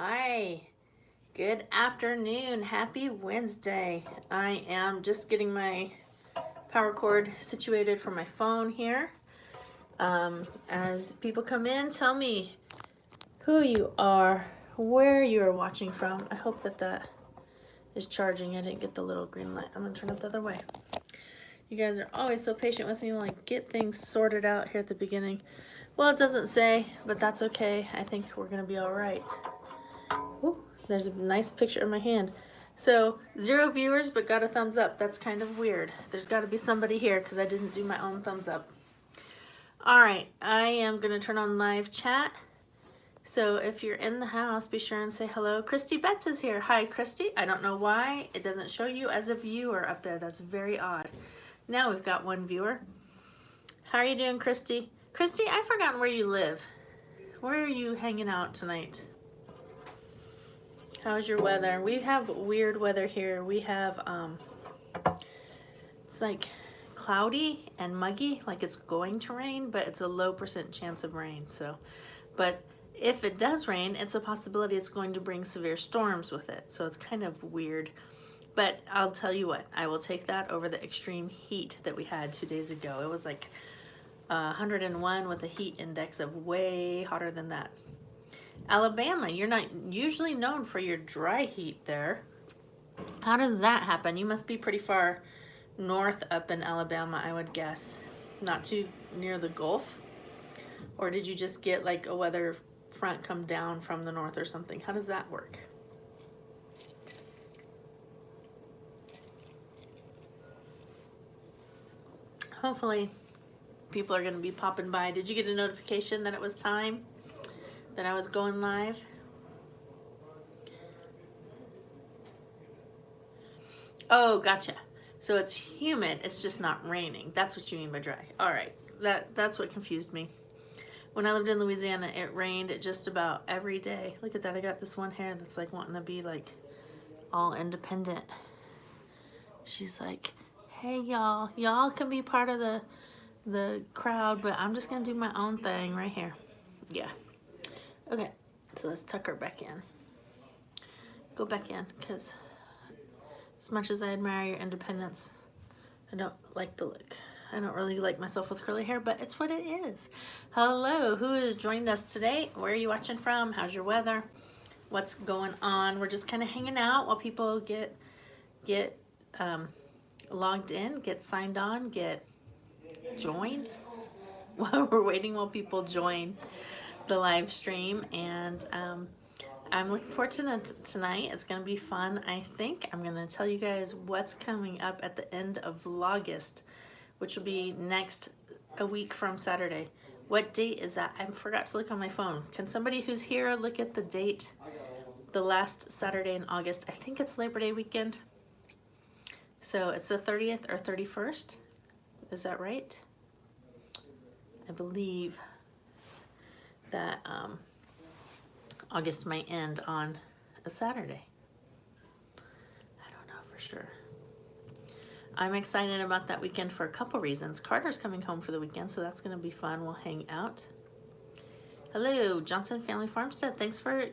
Hi, good afternoon. Happy Wednesday. I am just getting my power cord situated for my phone here. As people come in, tell me who you are, where you are watching from. I hope that is charging. I didn't get the little green light. I'm gonna turn it the other way. You guys are always so patient with me, like get things sorted out here at the beginning. Well, it doesn't say, but that's okay. I think we're gonna be all right. Ooh, there's a nice picture of my hand. So 0 viewers, but got a thumbs up. That's kind of weird. There's got to be somebody here because I didn't do my own thumbs up. All right, I am going to turn on live chat. So if you're in the house, be sure and say hello. Christy Betts is here. Hi, Christy. I don't know why it doesn't show you as a viewer up there. That's very odd. Now we've got 1 viewer. How are you doing, Christy? Christy, I've forgotten where you live. Where are you hanging out tonight? How's your weather? We have weird weather here. We have, it's like cloudy and muggy, like it's going to rain, but it's a low % chance of rain. So, but if it does rain, it's a possibility it's going to bring severe storms with it. So it's kind of weird. But I'll tell you what, I will take that over the extreme heat that we had 2 days ago. It was like 101 with a heat index of way hotter than that. Alabama, you're not usually known for your dry heat there. How does that happen? You must be pretty far north up in Alabama, I would guess. Not too near the Gulf? Or did you just get like a weather front come down from the north or something? How does that work? Hopefully people are going to be popping by. Did you get a notification that it was time? That I was going live? Oh, gotcha. So it's humid, it's just not raining. That's what you mean by dry. All right, that's what confused me. When I lived in Louisiana, it rained just about every day. Look at that, I got this one hair that's like wanting to be like all independent. She's like, hey y'all can be part of the crowd, but I'm just gonna do my own thing right here. Yeah. Okay, so let's tuck her back in. Go back in, because as much as I admire your independence, I don't like the look. I don't really like myself with curly hair, but it's what it is. Hello, who has joined us today? Where are you watching from? How's your weather? What's going on? We're just kind of hanging out while people get logged in, get signed on, get joined. While we're waiting while people join the live stream, and I'm looking forward to tonight. It's going to be fun. I think I'm going to tell you guys what's coming up at the end of Vlogust, which will be a week from Saturday. What date is that? I forgot to look on my phone. Can somebody who's here look at the date? The last Saturday in August. I think it's Labor Day weekend. So it's the 30th or 31st. Is that right? I believe that August might end on a Saturday. I don't know for sure. I'm excited about that weekend for a couple reasons. Carter's coming home for the weekend, so that's going to be fun. We'll hang out. Hello, Johnson Family Farmstead. Thanks for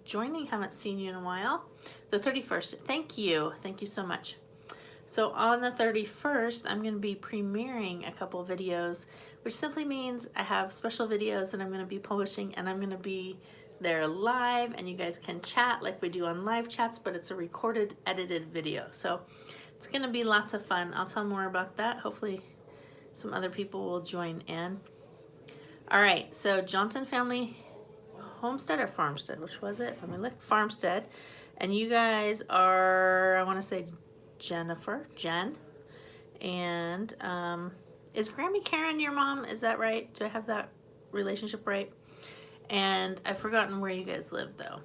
joining. Haven't seen you in a while. The 31st. Thank you. Thank you so much. So on the 31st, I'm going to be premiering a couple videos, which simply means I have special videos that I'm going to be publishing, and I'm going to be there live, and you guys can chat like we do on live chats, but it's a recorded, edited video. So it's going to be lots of fun. I'll tell more about that. Hopefully some other people will join in. All right, so Johnson Family Homestead or Farmstead, which was it? Let me look. Farmstead. And you guys are, I want to say Jen, and is Grammy Karen your mom? Is that right? Do I have that relationship right? And I've forgotten where you guys live though.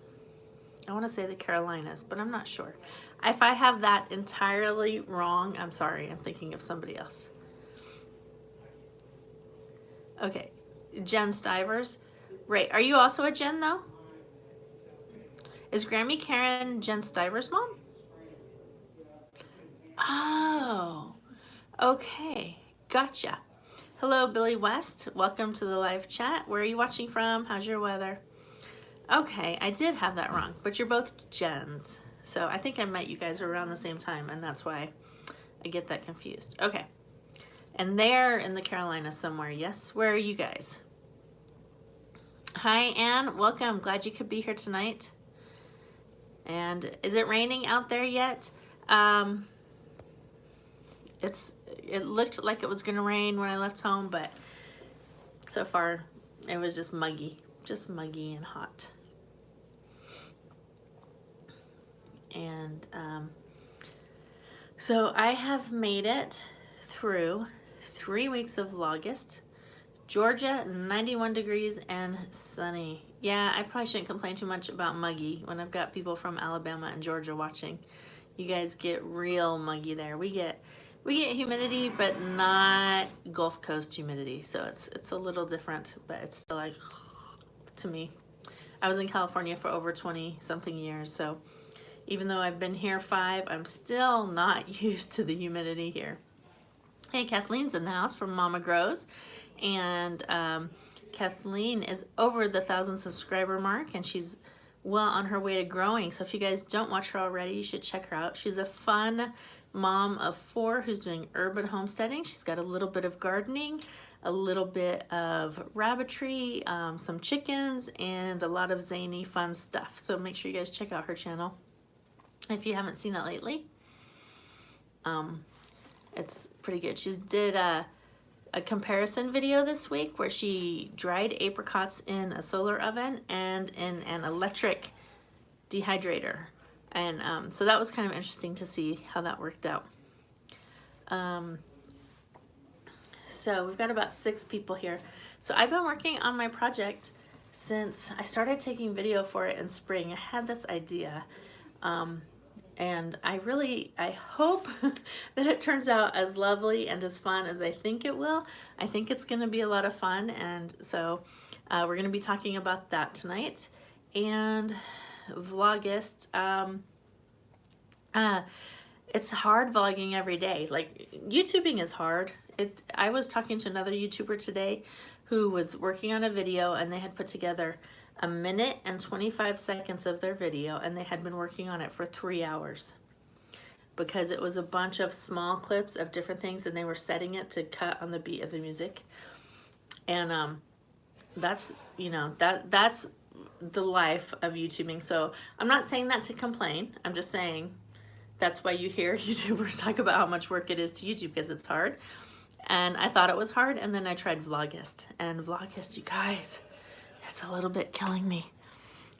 I want to say the Carolinas, but I'm not sure. If I have that entirely wrong, I'm sorry. I'm thinking of somebody else. Okay, Jen Stivers. Right, are you also a Jen though? Is Grammy Karen Jen Stivers' mom? Oh, okay, gotcha. Hello, Billy West. Welcome to the live chat. Where are you watching from? How's your weather? Okay, I did have that wrong, but you're both Jens. So I think I met you guys around the same time, and that's why I get that confused. Okay. And they're in the Carolinas somewhere. Yes, where are you guys? Hi, Anne. Welcome. Glad you could be here tonight. And is it raining out there yet? It looked like it was gonna rain when I left home, but so far it was just muggy and hot. And so I have made it through 3 weeks of Vlogust. Georgia, 91 degrees and sunny. Yeah, I probably shouldn't complain too much about muggy when I've got people from Alabama and Georgia watching. You guys get real muggy there. We get humidity, but not Gulf Coast humidity. So it's a little different, but it's still like, to me. I was in California for over 20 something years, so even though I've been here 5, I'm still not used to the humidity here. Hey, Kathleen's in the house from Mama Grows, and Kathleen is over the 1,000 subscriber mark, and she's well on her way to growing. So if you guys don't watch her already, you should check her out. She's a fun mom of 4 who's doing urban homesteading. She's got a little bit of gardening, a little bit of rabbitry, some chickens, and a lot of zany fun stuff. So make sure you guys check out her channel if you haven't seen it lately. It's pretty good. She did a comparison video this week where she dried apricots in a solar oven and in an electric dehydrator. And so that was kind of interesting to see how that worked out. So we've got about 6 people here. So I've been working on my project since I started taking video for it in spring. I had this idea. And I hope that it turns out as lovely and as fun as I think it will. I think it's going to be a lot of fun, and so we're going to be talking about that tonight. And Vlogust, it's hard vlogging every day. Like, YouTubing is hard. I was talking to another YouTuber today who was working on a video, and they had put together 1 minute and 25 seconds of their video, and they had been working on it for 3 hours because it was a bunch of small clips of different things, and they were setting it to cut on the beat of the music. And that's, you know, that's the life of YouTubing. So I'm not saying that to complain. I'm just saying that's why you hear YouTubers talk about how much work it is to YouTube, because it's hard. And I thought it was hard, and then I tried Vlogust, and Vlogust, you guys, it's a little bit killing me.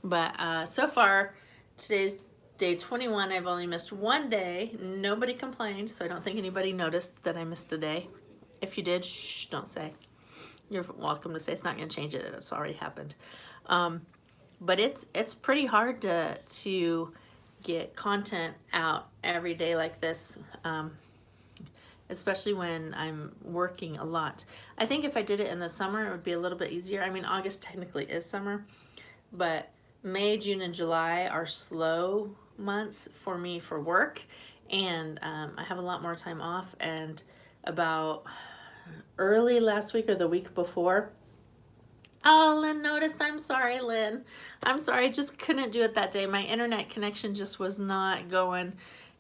But so far, today's day 21. I've only missed 1 day. Nobody complained, so I don't think anybody noticed that I missed a day. If you did, shh, don't say. You're welcome to say. It's not going to change it. It's already happened. But it's pretty hard to get content out every day like this, especially when I'm working a lot. I think if I did it in the summer, it would be a little bit easier. I mean, August technically is summer, but May, June, and July are slow months for me for work, and I have a lot more time off. And about early last week or the week before, oh, Lynn noticed. I'm sorry, Lynn. I'm sorry, I just couldn't do it that day. My internet connection just was not going,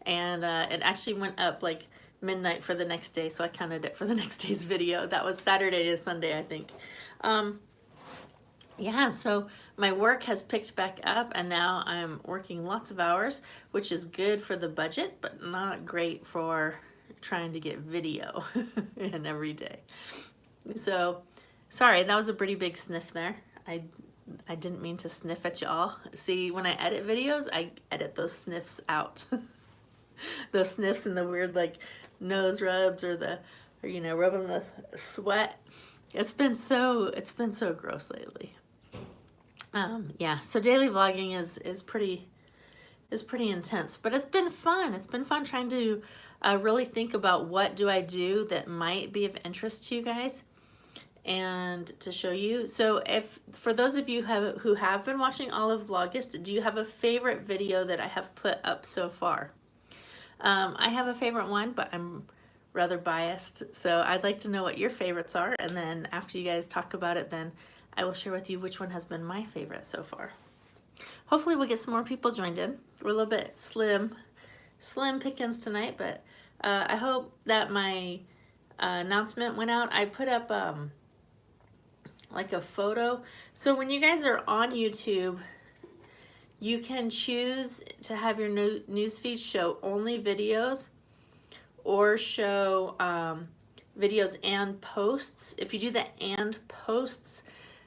and it actually went up like midnight for the next day, so I counted it for the next day's video. That was Saturday to Sunday, I think. Yeah, so my work has picked back up, and now I'm working lots of hours, which is good for the budget, but not great for trying to get video in every day. So, sorry, that was a pretty big sniff there. I didn't mean to sniff at y'all. See, when I edit videos, I edit those sniffs out. Those sniffs and the weird, like, nose rubs or you know, rubbing the sweat. It's been so gross lately. Yeah, so daily vlogging is pretty intense, but it's been fun. It's been fun trying to really think about what do I do that might be of interest to you guys and to show you. So if for those of you who have been watching all of Vlogust, do you have a favorite video that I have put up so far? I have a favorite one, but I'm rather biased, so I'd like to know what your favorites are, and then after you guys talk about it, then I will share with you which one has been my favorite so far. hopefully we'll get some more people joined in. We're a little bit slim pickings tonight, but I hope that my announcement went out. I put up like a photo. So when you guys are on YouTube, you can choose to have your newsfeed show only videos or show videos and posts. If you do the and posts,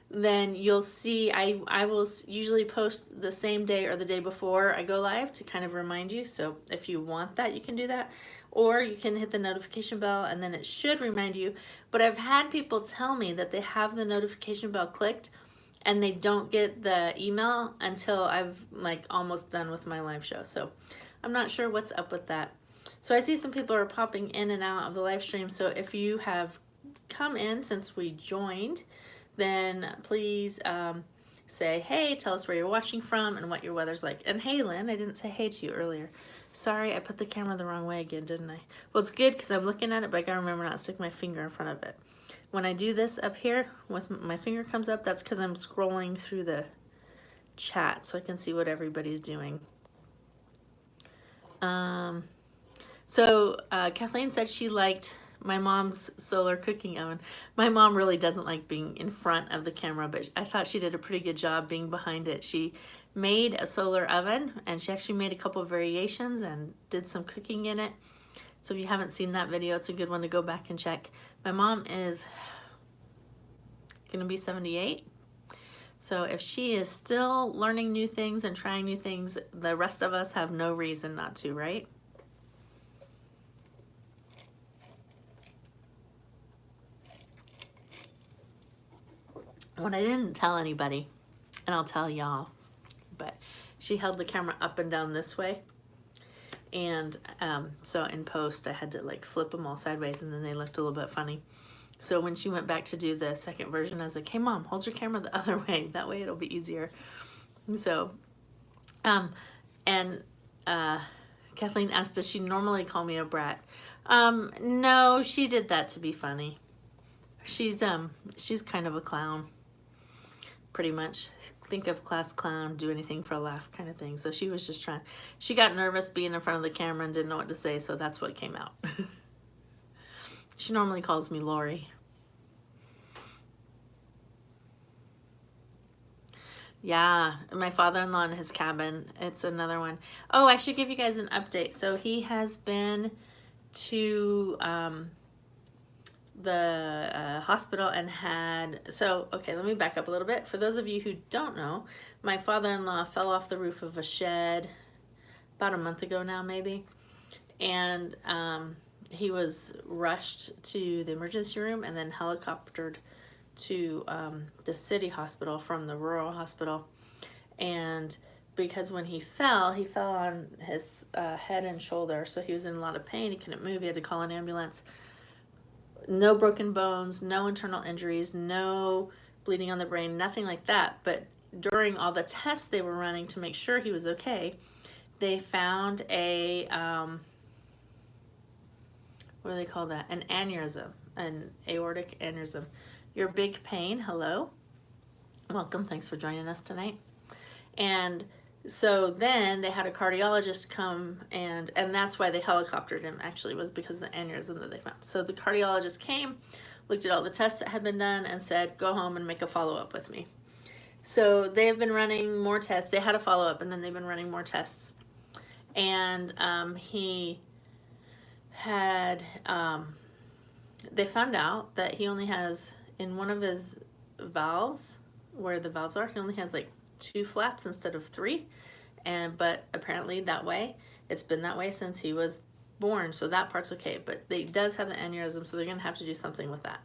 then you'll see I will usually post the same day or the day before I go live to kind of remind you. So if you want that, you can do that. Or you can hit the notification bell and then it should remind you. But I've had people tell me that they have the notification bell clicked and they don't get the email until I've like almost done with my live show. So I'm not sure what's up with that. So I see some people are popping in and out of the live stream. So if you have come in since we joined, then please say hey, tell us where you're watching from and what your weather's like. And hey Lynn, I didn't say hey to you earlier. Sorry, I put the camera the wrong way again, didn't I? Well, it's good because I'm looking at it, but I gotta remember not to stick my finger in front of it. When I do this up here, with my finger comes up, that's because I'm scrolling through the chat so I can see what everybody's doing. So Kathleen said she liked my mom's solar cooking oven. My mom really doesn't like being in front of the camera, but I thought she did a pretty good job being behind it. She made a solar oven and she actually made a couple of variations and did some cooking in it. So if you haven't seen that video, it's a good one to go back and check. My mom is gonna be 78. So if she is still learning new things and trying new things, the rest of us have no reason not to, right? What I didn't tell anybody, and I'll tell y'all, but she held the camera up and down this way. And so in post, I had to like flip them all sideways and then they looked a little bit funny. So when she went back to do the second version, I was like, hey mom, hold your camera the other way. That way it'll be easier. So, Kathleen asked, does she normally call me a brat? No, she did that to be funny. She's kind of a clown, pretty much. Think of class clown, do anything for a laugh kind of thing. So she was just trying, she got nervous being in front of the camera and didn't know what to say, so that's what came out. She normally calls me Lori. Yeah, my father-in-law in his cabin, it's another one. Oh, I should give you guys an update. So he has been to the hospital and okay, let me back up a little bit. For those of you who don't know, my father-in-law fell off the roof of a shed about a month ago now, maybe. And he was rushed to the emergency room and then helicoptered to the city hospital from the rural hospital. And because when he fell on his head and shoulder, so he was in a lot of pain, he couldn't move, he had to call an ambulance. No broken bones, no internal injuries, no bleeding on the brain, nothing like that. But during all the tests they were running to make sure he was okay, they found a, what do they call that? An aneurysm, an aortic aneurysm. Your big pain, hello. Welcome, thanks for joining us tonight. And so then they had a cardiologist come and that's why they helicoptered him, actually, was because of the aneurysm that they found. So the cardiologist came, looked at all the tests that had been done and said, go home and make a follow-up with me. So they've been running more tests. They had a follow-up and then they've been running more tests. And he had, they found out that he only has, in one of his valves, where the valves are, he only has like 2 flaps instead of 3, but apparently that way, it's been that way since he was born, so that part's okay, but he does have the aneurysm, so they're gonna have to do something with that.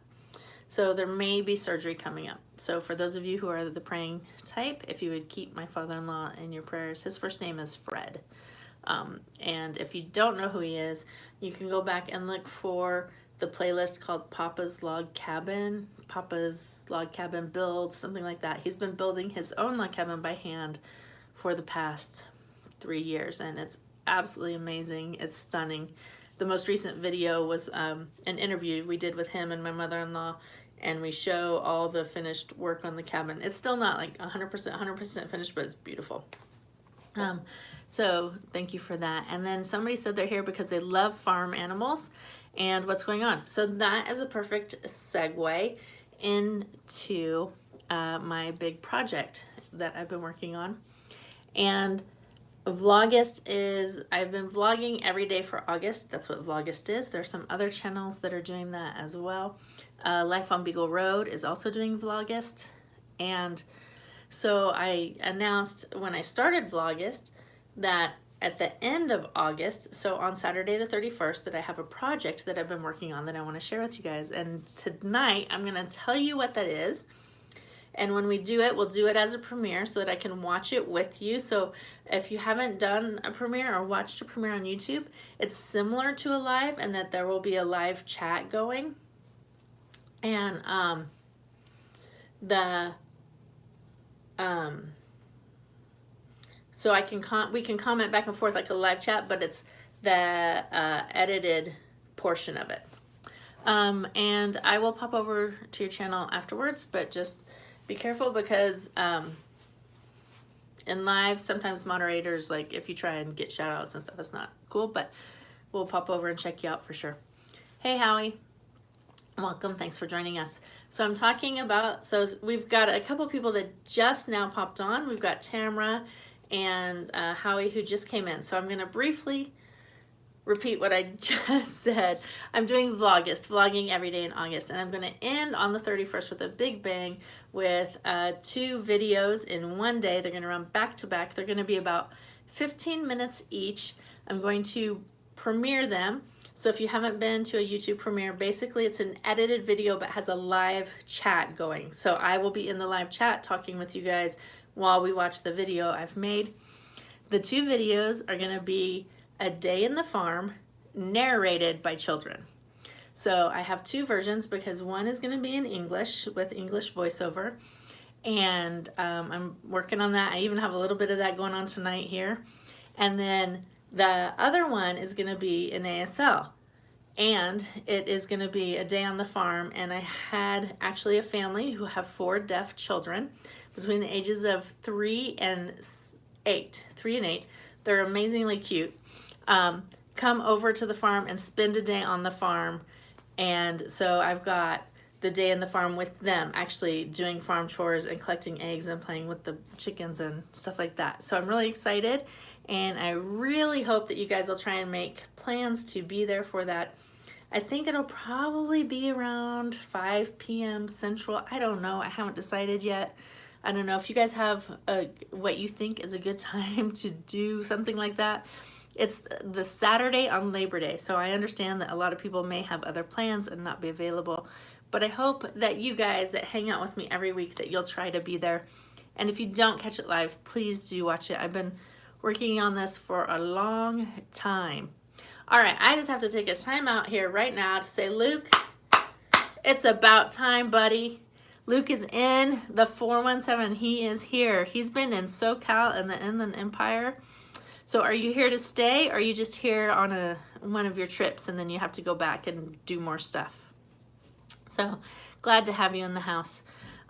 So there may be surgery coming up. So for those of you who are the praying type, if you would keep my father-in-law in your prayers, his first name is Fred. And if you don't know who he is, you can go back and look for the playlist called Papa's Log Cabin Build, something like that. He's been building his own log cabin by hand for the past 3 years, and it's absolutely amazing. It's stunning. The most recent video was an interview we did with him and my mother-in-law, and we show all the finished work on the cabin. It's still not like 100% finished, but it's beautiful. So thank you for that. And then somebody said they're here because they love farm animals and what's going on. So that is a perfect segue into my big project that I've been working on. And Vlogust is, I've been vlogging every day for August. That's what Vlogust is. There's some other channels that are doing that as well. Life on Beagle Road is also doing Vlogust. And so I announced when I started Vlogust that at the end of August, so on Saturday the 31st, that I have a project that I've been working on that I want to share with you guys. And tonight I'm going to tell you what that is. And when we do it, we'll do it as a premiere so that I can watch it with you. So if you haven't done a premiere or watched a premiere on YouTube, it's similar to a live, and that there will be a live chat going. And so we can comment back and forth like a live chat, but it's the edited portion of it. And I will pop over to your channel afterwards, but just be careful because in live, sometimes moderators, like if you try and get shout outs and stuff, it's not cool, but we'll pop over and check you out for sure. Hey, Howie. Welcome. Thanks for joining us. So I'm talking about, so we've got a couple people that just now popped on. We've got Tamara and Howie who just came in. So I'm going to briefly repeat what I just said. I'm doing Vlogust, vlogging every day in August, and I'm going to end on the 31st with a big bang with 2 videos in one day. They're going to run back to back. They're going to be about 15 minutes each. I'm going to premiere them. So if you haven't been to a YouTube premiere, basically it's an edited video but has a live chat going. So I will be in the live chat talking with you guys while we watch the video I've made. The 2 videos are going to be a day in the farm narrated by children. So I have 2 versions because one is going to be in English with English voiceover, and I'm working on that. I even have a little bit of that going on tonight here. And then the other one is going to be in ASL, and it is going to be a day on the farm. And I had actually a family who have 4 deaf children between the ages of 3 and 8. They're amazingly cute. Come over to the farm and spend a day on the farm. And so I've got the day in the farm with them, actually doing farm chores and collecting eggs and playing with the chickens and stuff like that. So I'm really excited, and I really hope that you guys will try and make plans to be there for that. I think it'll probably be around 5 p.m. Central. I don't know. I haven't decided yet. I don't know if you guys have what you think is a good time to do something like that. It's the Saturday on Labor Day, so I understand that a lot of people may have other plans and not be available, but I hope that you guys that hang out with me every week, that you'll try to be there. And if you don't catch it live, please do watch it. I've been working on this for a long time. All right, I just have to take a time out here right now to say, Luke, it's about time, buddy. Luke is in the 417. He is here. He's been in SoCal and the Inland Empire. So are you here to stay, or are you just here on one of your trips and then you have to go back and do more stuff? So glad to have you in the house.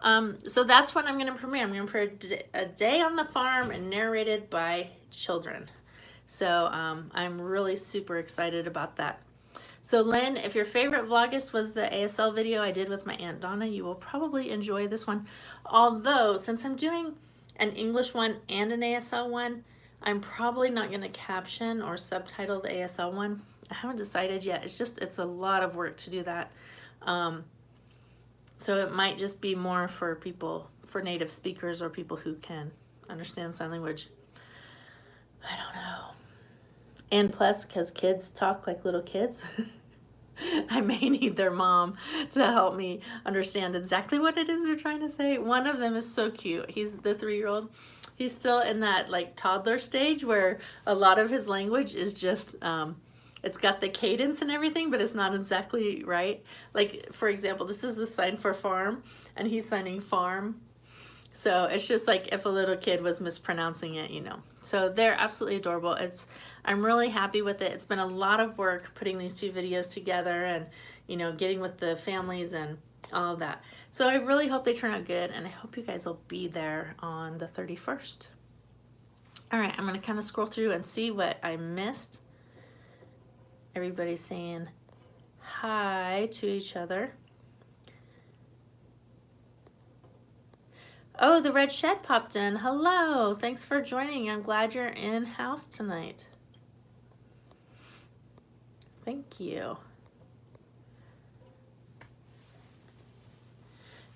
So that's what I'm going to premiere. I'm going to premiere a day on the farm and narrated by children. So I'm really super excited about that. So Lynn, if your favorite Vlogust was the ASL video I did with my Aunt Donna, you will probably enjoy this one. Although, since I'm doing an English one and an ASL one, I'm probably not going to caption or subtitle the ASL one. I haven't decided yet. It's a lot of work to do that. So it might just be more for people, for native speakers or people who can understand sign language. I don't know. And plus, because kids talk like little kids, I may need their mom to help me understand exactly what it is they're trying to say. One of them is so cute. He's the 3-year-old. He's still in that like toddler stage where a lot of his language is just, it's got the cadence and everything, but it's not exactly right. Like, for example, this is the sign for farm, and he's signing farm. So it's just like if a little kid was mispronouncing it, you know. So they're absolutely adorable. I'm really happy with it. It's been a lot of work putting these 2 videos together and, you know, getting with the families and all of that. So I really hope they turn out good, and I hope you guys will be there on the 31st. All right, I'm gonna kind of scroll through and see what I missed. Everybody's saying hi to each other. Oh, the red shed popped in. Hello, thanks for joining. I'm glad you're in house tonight. Thank you.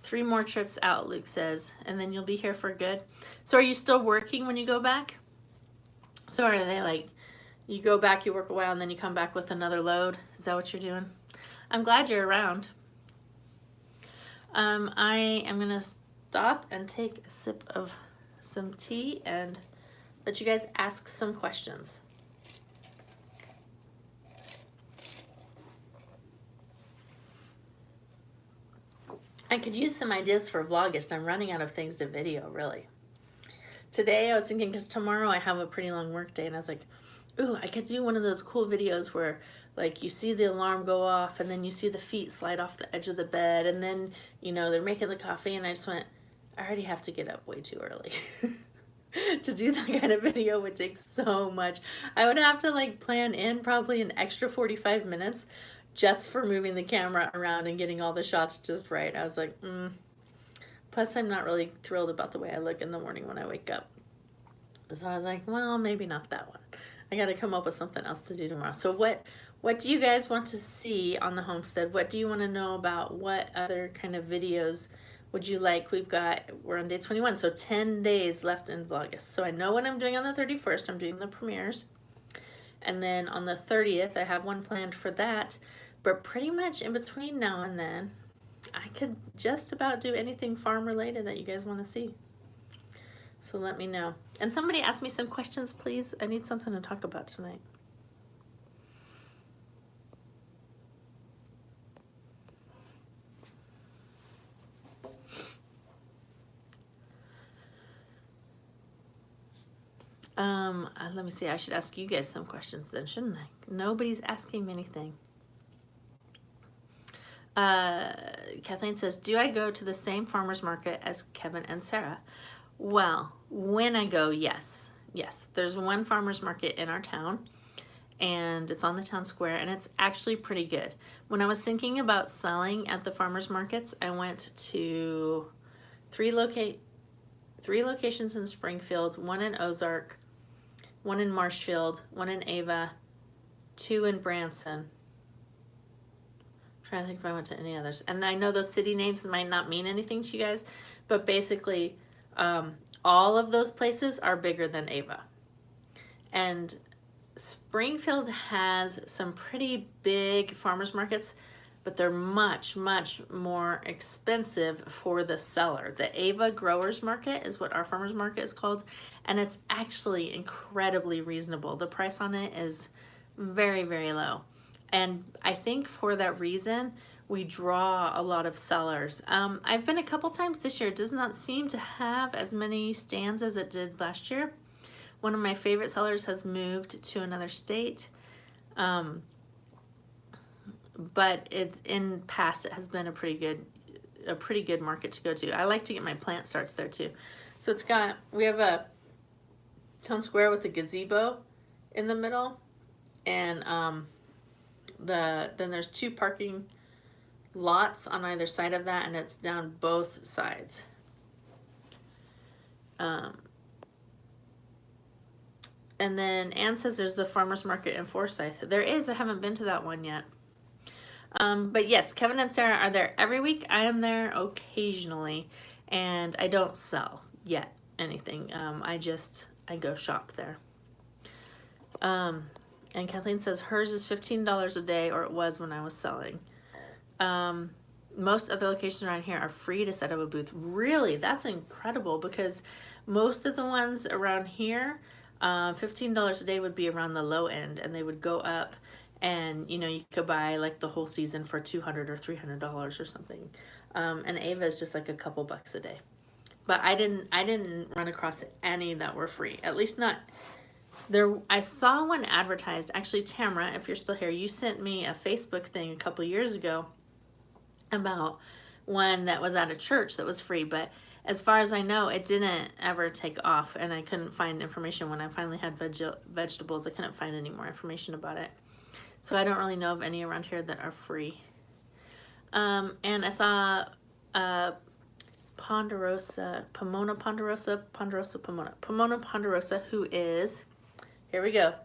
3 more trips out, Luke says, and then you'll be here for good. So are you still working when you go back? So are they like, you go back, you work a while, and then you come back with another load? Is that what you're doing? I'm glad you're around. I am gonna stop and take a sip of some tea and let you guys ask some questions. I could use some ideas for Vlogust. I'm running out of things to video, really. Today I was thinking, because tomorrow I have a pretty long work day, and I was like, ooh, I could do one of those cool videos where like you see the alarm go off and then you see the feet slide off the edge of the bed, and then, you know, they're making the coffee, and I just went, I already have to get up way too early. To do that kind of video would take so much. I would have to like plan in probably an extra 45 minutes just for moving the camera around and getting all the shots just right. I was like, Plus I'm not really thrilled about the way I look in the morning when I wake up. So I was like, well, maybe not that one. I got to come up with something else to do tomorrow. So what do you guys want to see on the homestead? What do you want to know about? What other kind of videos would you like? We're on day 21, so 10 days left in Vlogust. So I know what I'm doing on the 31st. I'm doing the premieres. And then on the 30th, I have one planned for that. But pretty much in between now and then, I could just about do anything farm related that you guys want to see. So let me know. And somebody ask me some questions, please. I need something to talk about tonight. Let me see. I should ask you guys some questions then, shouldn't I? Nobody's asking me anything. Kathleen says, do I go to the same farmer's market as Kevin and Sarah? Well, when I go, yes. Yes, there's one farmer's market in our town, and it's on the town square, and it's actually pretty good. When I was thinking about selling at the farmer's markets, I went to three locations in Springfield, one in Ozark, one in Marshfield, one in Ava, 2 in Branson. I'm trying to think if I went to any others. And I know those city names might not mean anything to you guys, but basically all of those places are bigger than Ava. And Springfield has some pretty big farmers markets, but they're much, much more expensive for the seller. The Ava Growers Market is what our farmers market is called, and it's actually incredibly reasonable. The price on it is very, very low. And I think for that reason, we draw a lot of sellers. I've been a couple times this year. It does not seem to have as many stands as it did last year. One of my favorite sellers has moved to another state. But it's in past, it has been a pretty good market to go to. I like to get my plant starts there too. So we have a town square with a gazebo in the middle, and then there's 2 parking lots on either side of that, and it's down both sides. And then Ann says there's a farmer's market in Forsyth. There is. I haven't been to that one yet. But yes, Kevin and Sarah are there every week. I am there occasionally, and I don't sell yet anything. I go shop there. And Kathleen says hers is $15 a day, or it was when I was selling. Most of the locations around here are free to set up a booth. Really, that's incredible, because most of the ones around here, $15 a day would be around the low end, and they would go up, and you know, you could buy like the whole season for $200 or $300 or something. And Ava is just like a couple bucks a day. But I didn't run across any that were free, at least not there. I saw one advertised, actually. Tamara, if you're still here, you sent me a Facebook thing a couple years ago about one that was at a church that was free, but as far as I know, it didn't ever take off, and I couldn't find information when I finally had vegetables. I couldn't find any more information about it. So I don't really know of any around here that are free. And I saw Pomona Ponderosa, who is, here we go.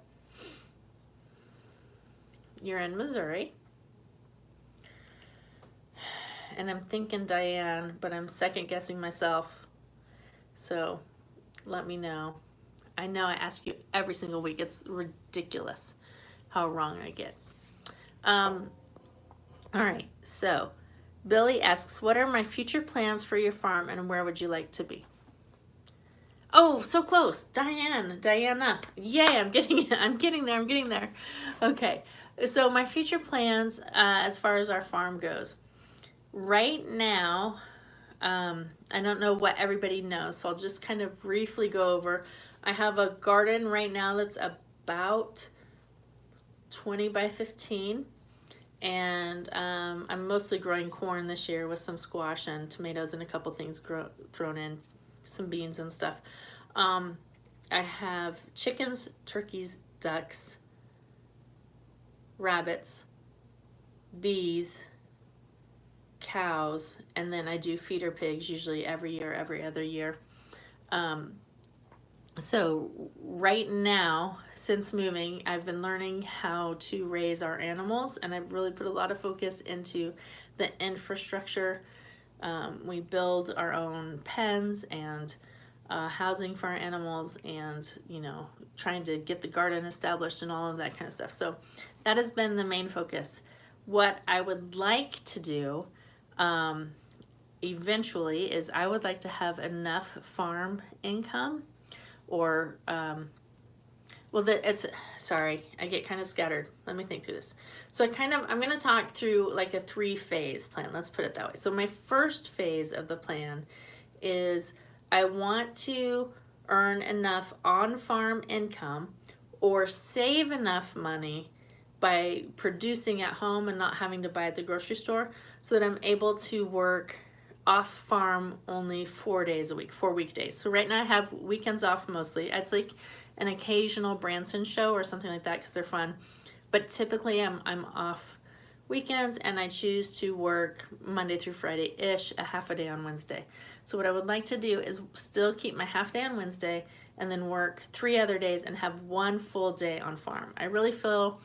You're in Missouri. And I'm thinking Diane, but I'm second guessing myself. So let me know. I know I ask you every single week. It's ridiculous how wrong I get. All right, so Billy asks, what are my future plans for your farm and where would you like to be? Oh, so close. Diana. Yay, I'm getting there. Okay, so my future plans as far as our farm goes. Right now, I don't know what everybody knows, so I'll just kind of briefly go over. I have a garden right now that's about 20 by 15, and I'm mostly growing corn this year with some squash and tomatoes and a couple things thrown in, some beans and stuff. I have chickens, turkeys, ducks, rabbits, bees, cows, and then I do feeder pigs usually every other year. So right now, since moving, I've been learning how to raise our animals, and I've really put a lot of focus into the infrastructure. We build our own pens and housing for our animals, and trying to get the garden established and all of that kind of stuff. So that has been the main focus. What I would like to do eventually is I would like to have enough farm income, or sorry, I get kind of scattered. Let me think through this. So I'm going to talk through like a 3-phase plan. Let's put it that way. So my first phase of the plan is I want to earn enough on-farm income or save enough money by producing at home and not having to buy at the grocery store, so that I'm able to work off farm only 4 days a week, 4 weekdays. So right now I have weekends off mostly. It's like an occasional Branson show or something like that because they're fun. But typically I'm off weekends, and I choose to work Monday through Friday-ish, a half a day on Wednesday. So what I would like to do is still keep my half day on Wednesday and then work 3 other days and have 1 full day on farm. I really feel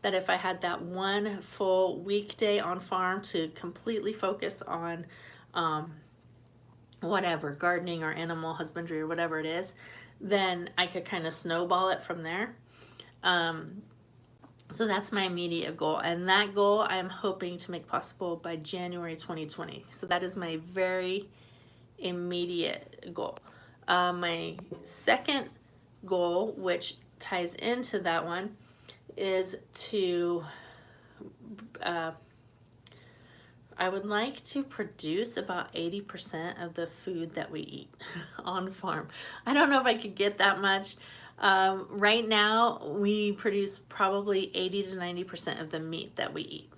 that if I had that 1 full weekday on farm to completely focus on whatever, gardening or animal husbandry or whatever it is, then I could kind of snowball it from there. So that's my immediate goal, and that goal I'm hoping to make possible by January 2020. So that is my very immediate goal. My second goal, which ties into that one, is to I would like to produce about 80% of the food that we eat on farm. I don't know if I could get that much. Right now, we produce probably 80 to 90% of the meat that we eat.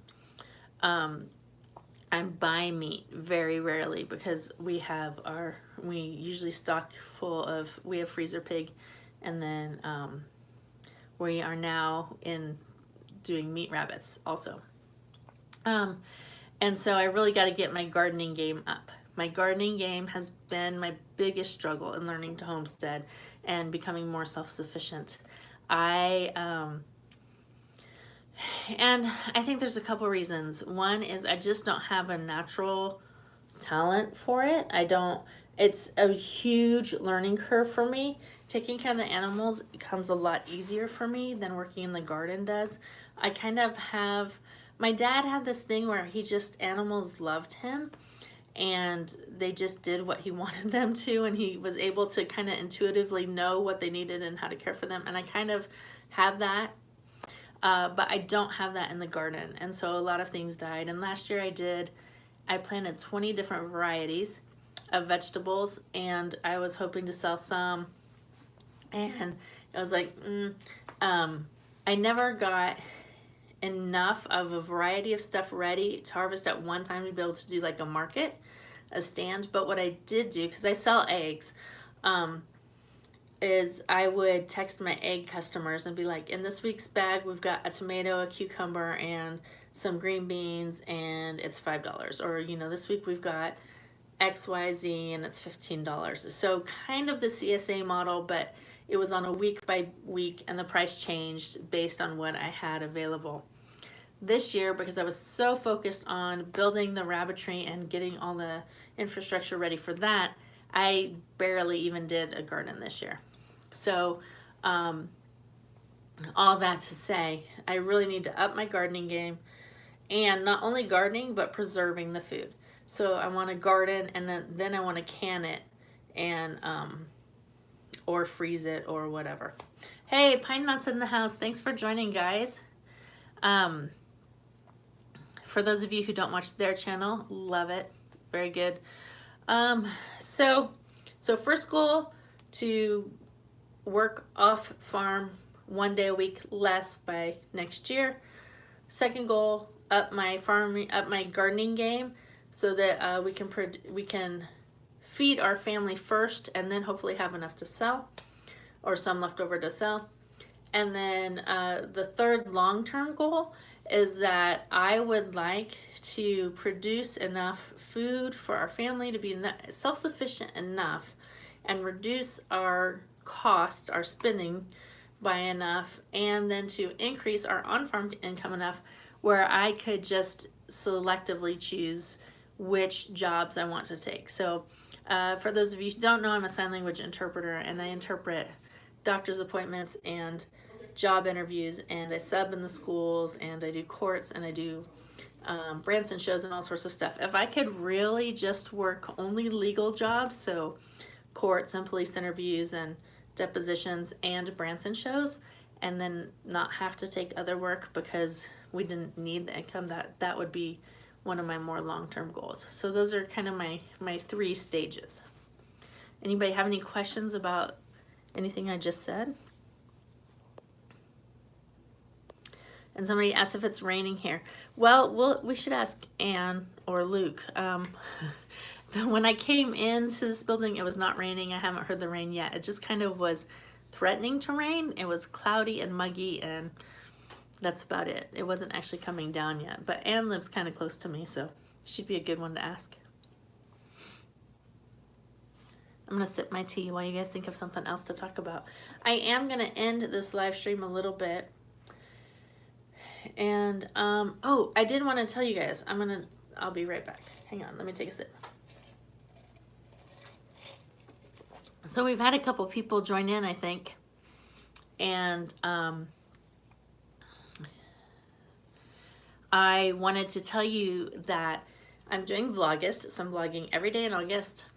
I buy meat very rarely because we usually stock full of, we have freezer pig, and then we are now doing meat rabbits also. And so I really got to get my gardening game up. My gardening game has been my biggest struggle in learning to homestead and becoming more self-sufficient. And I think there's a couple reasons. One is I just don't have a natural talent for it. It's a huge learning curve for me. Taking care of the animals becomes a lot easier for me than working in the garden does. My dad had this thing where animals loved him, and they just did what he wanted them to, and he was able to kind of intuitively know what they needed and how to care for them, and I kind of have that, but I don't have that in the garden, and so a lot of things died. And last year I planted 20 different varieties of vegetables, and I was hoping to sell some, and I was like, I never got enough of a variety of stuff ready to harvest at one time to be able to do like a market. a stand. But what I did do, because I sell eggs, is I would text my egg customers and be like, in this week's bag, we've got a tomato, a cucumber, and some green beans, and it's $5. Or, you know, this week we've got XYZ and it's $15. So kind of the CSA model, but it was on a week by week and the price changed based on what I had available. This year, because I was so focused on building the rabbitry and getting all the infrastructure ready for that, I barely even did a garden this year. So all that to say, I really need to up my gardening game, and not only gardening, but preserving the food. So I want to garden, and then I want to can it and or freeze it or whatever. Hey, Pine Nuts in the house. Thanks for joining, guys. For those of you who don't watch their channel, love it. Very good. So first goal, to work off farm 1 day a week less by next year. Second goal, up my gardening game, so that we can feed our family first, and then hopefully have enough to sell, or some left over to sell. And then the third long-term goal is that I would like to produce enough food for our family to be self-sufficient enough and reduce our costs, our spending by enough, and then to increase our on-farm income enough where I could just selectively choose which jobs I want to take. So for those of you who don't know, I'm a sign language interpreter, and I interpret doctor's appointments and job interviews, and I sub in the schools, and I do courts, and I do Branson shows and all sorts of stuff. If I could really just work only legal jobs, so courts and police interviews and depositions and Branson shows, and then not have to take other work because we didn't need the income, that would be one of my more long-term goals. So those are kind of my 3 stages. Anybody have any questions about anything I just said? And somebody asked if it's raining here. Well, we should ask Anne or Luke. When I came into this building, it was not raining. I haven't heard the rain yet. It just kind of was threatening to rain. It was cloudy and muggy, and that's about it. It wasn't actually coming down yet. But Anne lives kind of close to me, so she'd be a good one to ask. I'm going to sip my tea while you guys think of something else to talk about. I am going to end this live stream a little bit. And, oh, I did want to tell you guys, I'll be right back. Hang on, let me take a sip. So we've had a couple people join in, I think. And, I wanted to tell you that I'm doing Vlogust, so I'm vlogging every day in August.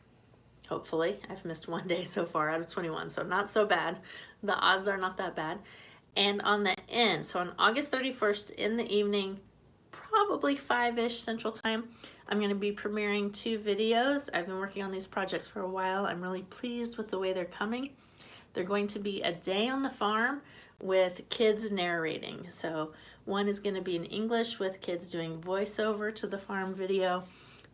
Hopefully. I've missed 1 day so far out of 21, so not so bad. The odds are not that bad. And on the end, so on August 31st in the evening, probably 5-ish Central Time, I'm going to be premiering 2 videos. I've been working on these projects for a while. I'm really pleased with the way they're coming. They're going to be a day on the farm with kids narrating. So one is going to be in English with kids doing voiceover to the farm video.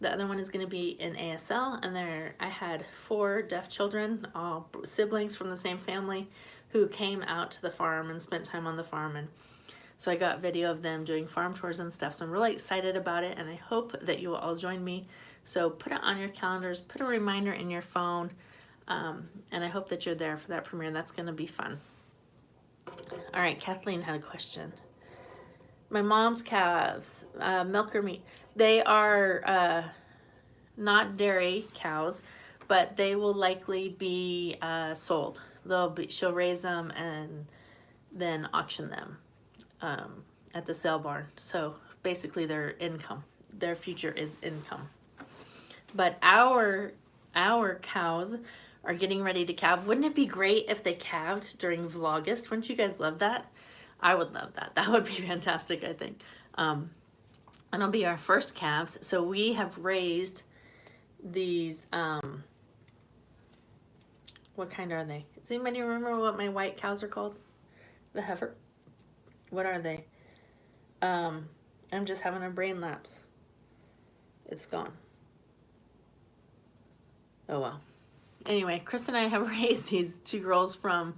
The other one is going to be in ASL, and I had 4 deaf children, all siblings from the same family, who came out to the farm and spent time on the farm, and so I got video of them doing farm tours and stuff. So I'm really excited about it, and I hope that you will all join me. So put it on your calendars, put a reminder in your phone, and I hope that you're there for that premiere. That's going to be fun. All right, Kathleen had a question. My mom's calves, milk or meat, they are not dairy cows, but they will likely be sold. She'll raise them and then auction them at the sale barn. So basically their income, their future is income. But our cows are getting ready to calve. Wouldn't it be great if they calved during Vlogust? Wouldn't you guys love that? I would love that. That would be fantastic, I think. And it'll be our first calves. So we have raised these, what kind are they? Does anybody remember what my white cows are called? The heifer? What are they? I'm just having a brain lapse. It's gone. Oh well. Anyway, Chris and I have raised these 2 girls from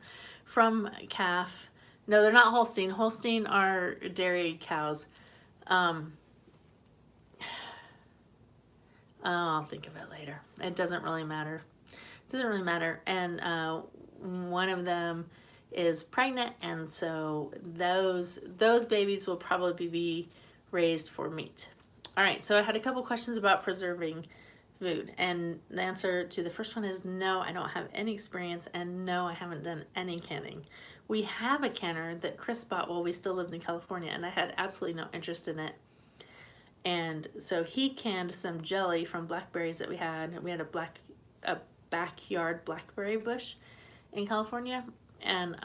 calf. No, they're not Holstein. Holstein are dairy cows. I'll think of it later. It doesn't really matter. It doesn't really matter. And one of them is pregnant, and so those babies will probably be raised for meat. All right, so I had a couple questions about preserving food, and the answer to the first one is no, I don't have any experience, and no, I haven't done any canning. We have a canner that Chris bought while we still lived in California, and I had absolutely no interest in it. And so he canned some jelly from blackberries that we had. We had a backyard blackberry bush in California, and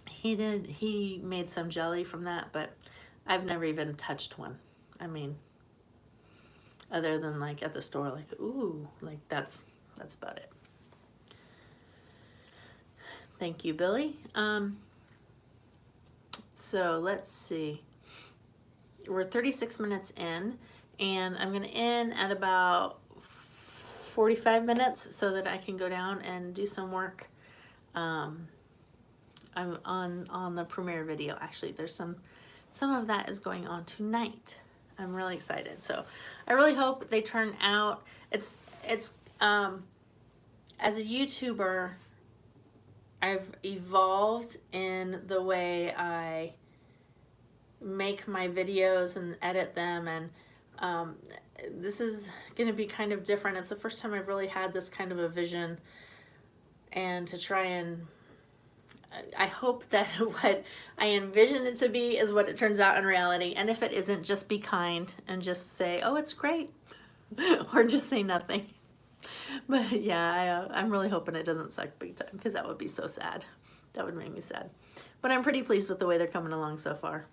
he made some jelly from that, but I've never even touched one. I mean, other than like at the store, like, ooh, like that's about it. Thank you, Billy. So let's see. We're 36 minutes in, and I'm gonna end at about 45 minutes so that I can go down and do some work. I'm on the premiere video. Actually, there's some of that is going on tonight. I'm really excited. So I really hope they turn out. It's as a YouTuber, I've evolved in the way I make my videos and edit them, and this is going to be kind of different. It's the first time I've really had this kind of a vision, and to try and I hope that what I envision it to be is what it turns out in reality. And if it isn't, just be kind and just say, oh, it's great, or just say nothing. But yeah, I'm really hoping it doesn't suck big time, because that would be so sad. That would make me sad. But I'm pretty pleased with the way they're coming along so far.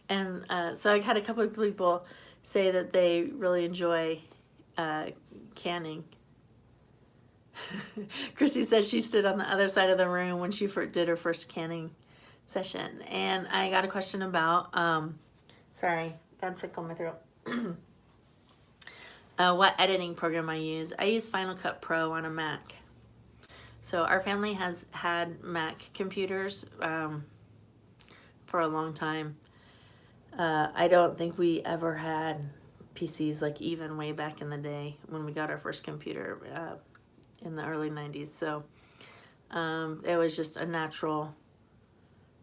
And so I had a couple of people say that they really enjoy canning. Chrissy said she stood on the other side of the room when she did her first canning session. And I got a question about, sorry, I'm sick on my throat. What editing program I use. I use Final Cut Pro on a Mac. So our family has had Mac computers for a long time. I don't think we ever had PCs, like even way back in the day when we got our first computer in the early 90s. So it was just a natural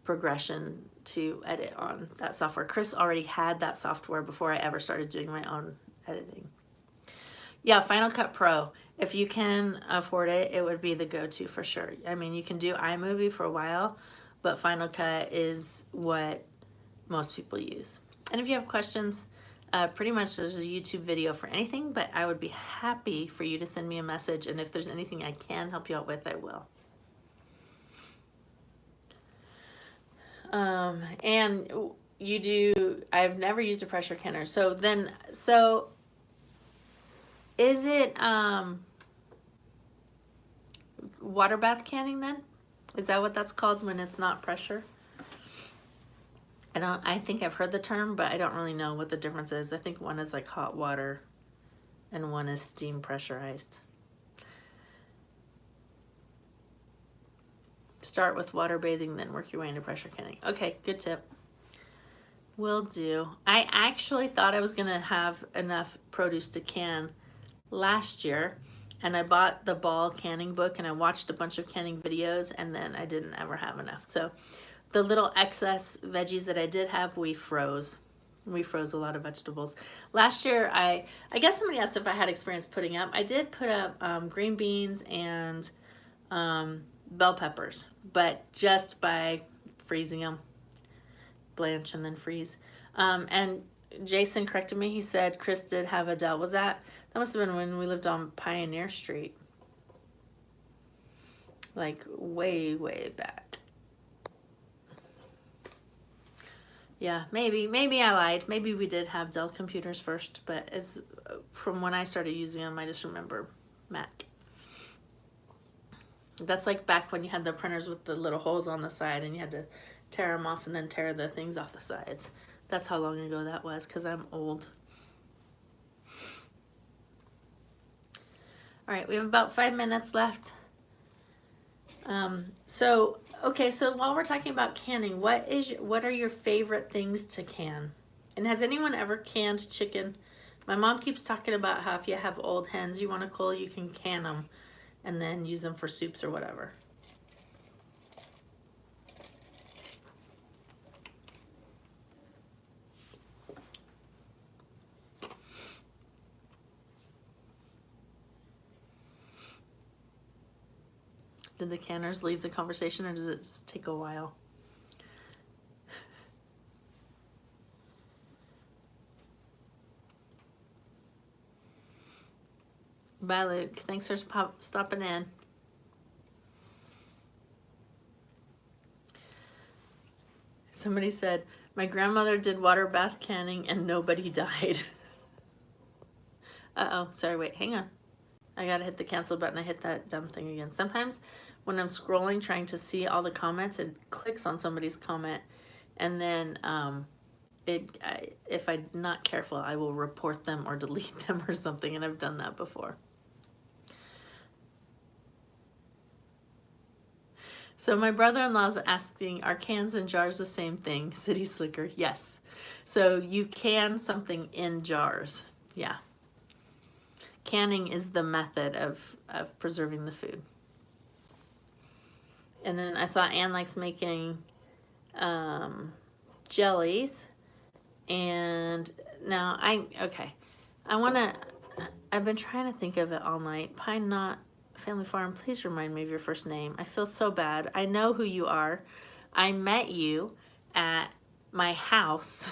progression to edit on that software. Chris already had that software before I ever started doing my own editing. Yeah, Final Cut Pro. If you can afford it, it would be the go-to for sure. I mean, you can do iMovie for a while, but Final Cut is what most people use. And if you have questions, pretty much there's a YouTube video for anything, but I would be happy for you to send me a message, and if there's anything I can help you out with, I will. And you do, I've never used a pressure canner. So is it water bath canning then? Is that what that's called when it's not pressure? I think I've heard the term, but I don't really know what the difference is. I think one is like hot water and one is steam pressurized. Start with water bathing, then work your way into pressure canning. Okay, good tip. Will do. I actually thought I was gonna have enough produce to can last year, and I bought the Ball canning book and I watched a bunch of canning videos, and then I didn't ever have enough. So the little excess veggies that I did have, we froze. We froze a lot of vegetables. Last year, I guess somebody asked if I had experience putting up. I did put up green beans and bell peppers, but just by freezing them. Blanch and then freeze. And Jason corrected me. He said Chris did have a Dell. That must have been when we lived on Pioneer Street. Like way, way back. Yeah, maybe I lied. Maybe we did have Dell computers first, but from when I started using them, I just remember Mac. That's like back when you had the printers with the little holes on the side and you had to tear them off and then tear the things off the sides. That's how long ago that was, because I'm old. All right, we have about 5 minutes left. Okay, so while we're talking about canning, what are your favorite things to can? And has anyone ever canned chicken? My mom keeps talking about how if you have old hens you want to cool, you can can them and then use them for soups or whatever. Did the canners leave the conversation, or does it just take a while? Bye, Luke. Thanks for stopping in. Somebody said, my grandmother did water bath canning and nobody died. Uh-oh, sorry, wait, hang on. I gotta hit the cancel button. I hit that dumb thing again. Sometimes when I'm scrolling trying to see all the comments, it clicks on somebody's comment, and then if I'm not careful, I will report them or delete them or something, and I've done that before. So my brother-in-law's asking, are cans and jars the same thing? City Slicker, yes. So you can something in jars, yeah. Canning is the method of preserving the food. And then I saw Anne likes making jellies. And now I've been trying to think of it all night. Pine Knot Family Farm, please remind me of your first name. I feel so bad. I know who you are. I met you at my house.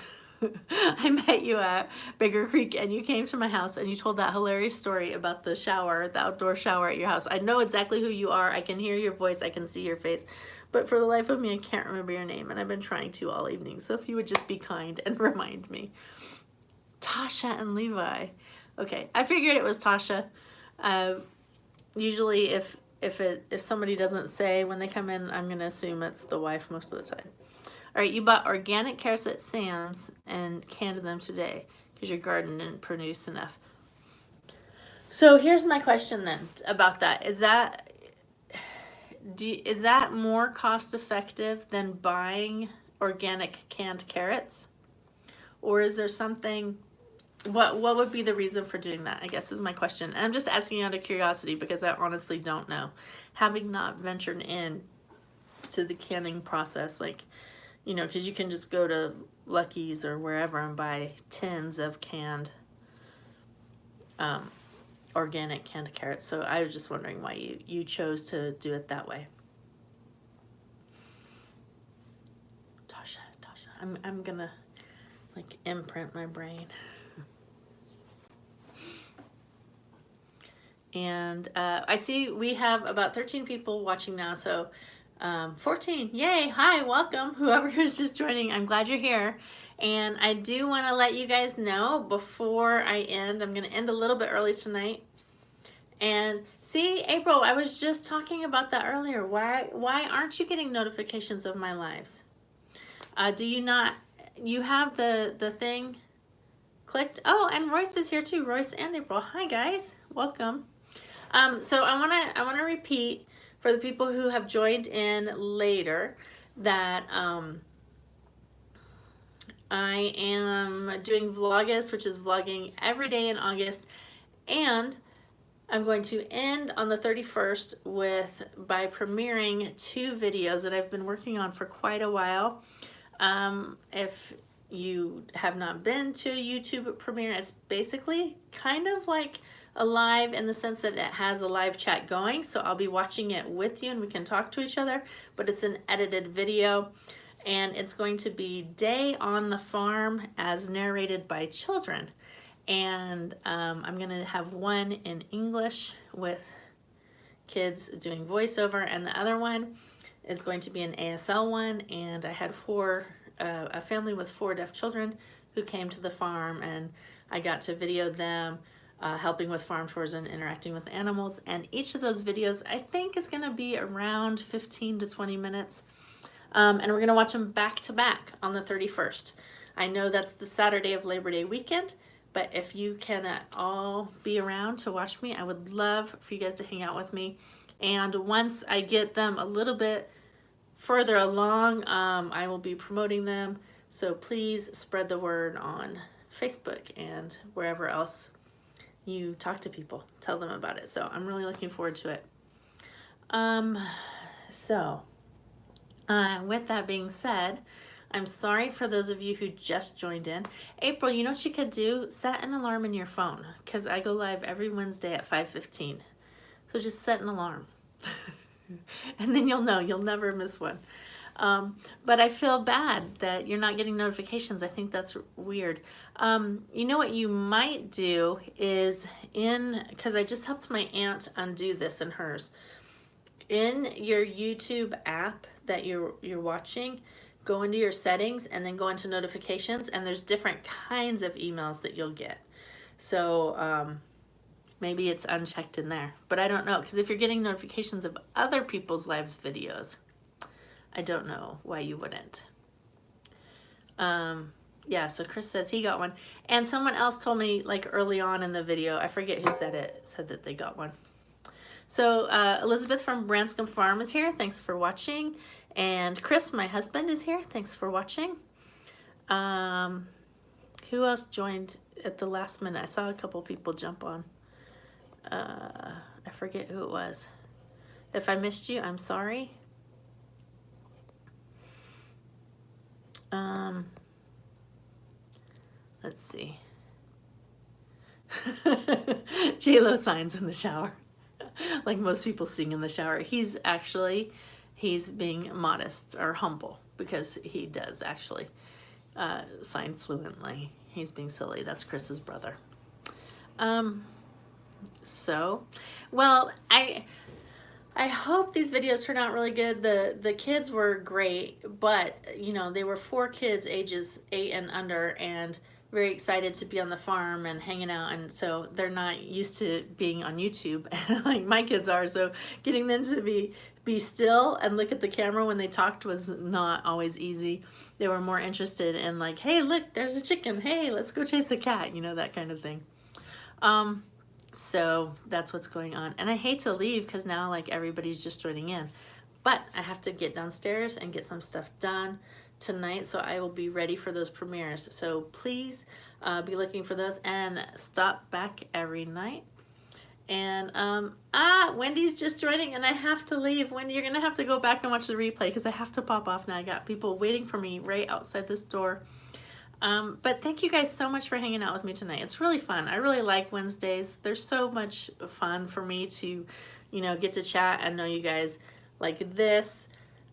I met you at Bigger Creek, and you came to my house and you told that hilarious story about the shower, the outdoor shower at your house. I know exactly who you are. I can hear your voice. I can see your face. But for the life of me, I can't remember your name, and I've been trying to all evening. So if you would just be kind and remind me. Tasha and Levi. Okay, I figured it was Tasha. Usually if somebody doesn't say when they come in, I'm going to assume it's the wife most of the time. All right, you bought organic carrots at Sam's and canned them today because your garden didn't produce enough. So here's my question then about that. Is that more cost effective than buying organic canned carrots? Or is there something, what would be the reason for doing that, I guess is my question. And I'm just asking out of curiosity because I honestly don't know. Having not ventured in to the canning process, like, you know, because you can just go to Lucky's or wherever and buy tins of canned, organic canned carrots. So I was just wondering why you chose to do it that way. Tasha, I'm gonna like imprint my brain. And I see we have about 13 people watching now, so 14, yay, hi, welcome, whoever is just joining, I'm glad you're here. And I do want to let you guys know before I end, I'm going to end a little bit early tonight. And see, April, I was just talking about that earlier. Why aren't you getting notifications of my lives? Do you not, you have the thing clicked? Oh, and Royce is here too, Royce and April. Hi guys, welcome. So I want to repeat for the people who have joined in later that I am doing Vlogust, which is vlogging every day in August, and I'm going to end on the 31st by premiering 2 videos that I've been working on for quite a while. If you have not been to a YouTube premiere, it's basically kind of like a live in the sense that it has a live chat going, so I'll be watching it with you and we can talk to each other, but it's an edited video, and it's going to be Day on the Farm as narrated by children. And I'm gonna have one in English with kids doing voiceover, and the other one is going to be an ASL one. And I had a family with 4 deaf children who came to the farm, and I got to video them helping with farm chores and interacting with animals. And each of those videos I think is gonna be around 15 to 20 minutes. And we're gonna watch them back to back on the 31st. I know that's the Saturday of Labor Day weekend, But if you can all be around to watch me, I would love for you guys to hang out with me. And once I get them a little bit further along, I will be promoting them. So please spread the word on Facebook and wherever else you talk to people. Tell them about it. So I'm really looking forward to it. With that being said, I'm sorry for those of you who just joined in. April, you know what you could do? Set an alarm in your phone, because I go live every Wednesday at 5:15. So just set an alarm. And then you'll know, you'll never miss one. But I feel bad that you're not getting notifications. I think that's weird. You know what you might do is because I just helped my aunt undo this in hers. In your YouTube app that you're watching, go into your settings and then go into notifications, and there's different kinds of emails that you'll get. So maybe it's unchecked in there, but I don't know, because if you're getting notifications of other people's lives videos, I don't know why you wouldn't. Yeah, so Chris says he got one, and someone else told me like early on in the video, I forget who said it, said that they got one. So Elizabeth from Branscombe Farm is here. Thanks for watching. And Chris, my husband, is here. Thanks for watching. Who else joined at the last minute? I saw a couple people jump on. I forget who it was. If I missed you, I'm sorry. Let's see. J-Lo signs in the shower. Like most people sing in the shower. He's being modest or humble, because he does actually sign fluently. He's being silly. That's Chris's brother. Well, I hope these videos turn out really good. The kids were great, but you know, they were 4 kids ages 8 and under, and very excited to be on the farm and hanging out, and so they're not used to being on YouTube like my kids are, so getting them to be still and look at the camera when they talked was not always easy. They were more interested in like, hey, look, there's a chicken, hey, let's go chase a cat, you know, that kind of thing. So that's what's going on, and I hate to leave because now like everybody's just joining in, but I have to get downstairs and get some stuff done tonight, so I will be ready for those premieres. So please be looking for those and stop back every night. And Wendy's just joining, and I have to leave. Wendy, you're gonna have to go back and watch the replay because I have to pop off now. I got people waiting for me right outside this door. But thank you guys so much for hanging out with me tonight. It's really fun. I really like Wednesdays. They're so much fun for me to, you know, get to chat and know you guys like this.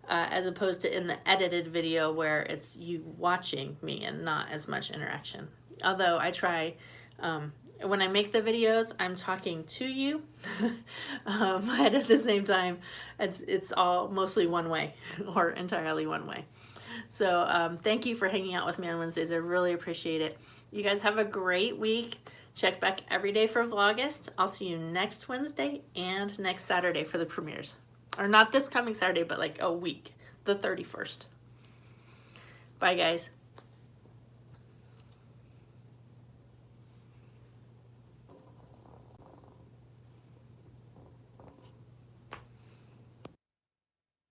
As opposed to in the edited video where it's you watching me and not as much interaction. Although I try, when I make the videos, I'm talking to you, but at the same time, it's all mostly one way or entirely one way. So thank you for hanging out with me on Wednesdays. I really appreciate it. You guys have a great week. Check back every day for Vlogust. I'll see you next Wednesday and next Saturday for the premieres. Or not this coming Saturday, but like a week, the 31st. Bye, guys.